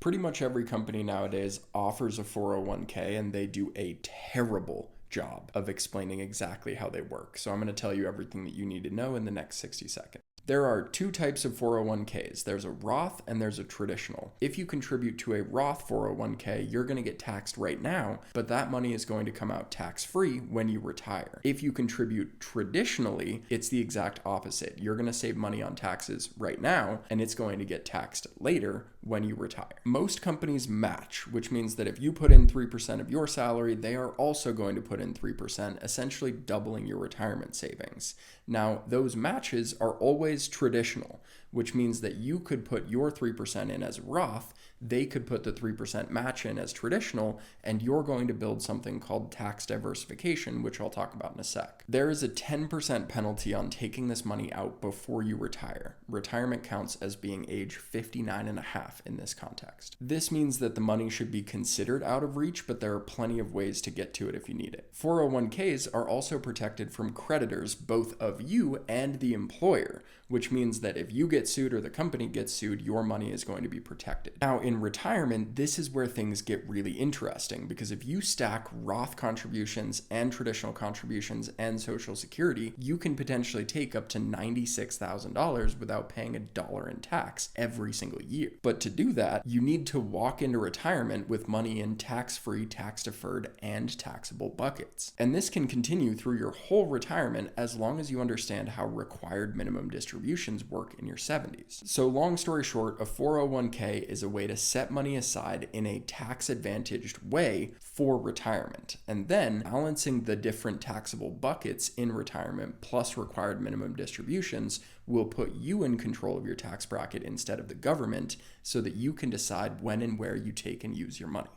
Pretty much every company nowadays offers a 401k, and they do a terrible job of explaining exactly how they work. So I'm going to tell you everything that you need to know in the next 60 seconds. There are two types of 401ks. There's a Roth and there's a traditional. If you contribute to a Roth 401k, you're going to get taxed right now, but that money is going to come out tax-free when you retire. If you contribute traditionally, it's the exact opposite. You're going to save money on taxes right now, and it's going to get taxed later when you retire. Most companies match, which means that if you put in 3% of your salary, they are also going to put in 3%, essentially doubling your retirement savings. Now, those matches are always traditional, which means that you could put your 3% in as Roth, they could put the 3% match in as traditional, and you're going to build something called tax diversification, which I'll talk about in a sec. There is a 10% penalty on taking this money out before you retire. Retirement counts as being age 59 and a half in this context. This means that the money should be considered out of reach, but there are plenty of ways to get to it if you need it. 401ks are also protected from creditors, both of you and the employer, which means that if you get sued or the company gets sued, your money is going to be protected. Now, in retirement, this is where things get really interesting, because if you stack Roth contributions and traditional contributions and Social Security, you can potentially take up to $96,000 without paying $1 in tax every single year. But to do that, you need to walk into retirement with money in tax-free, tax-deferred, and taxable buckets. And this can continue through your whole retirement as long as you understand how required minimum distributions work in your 70s. So long story short, a 401k is a way to set money aside in a tax-advantaged way for retirement. And then balancing the different taxable buckets in retirement plus required minimum distributions will put you in control of your tax bracket instead of the government, so that you can decide when and where you take and use your money.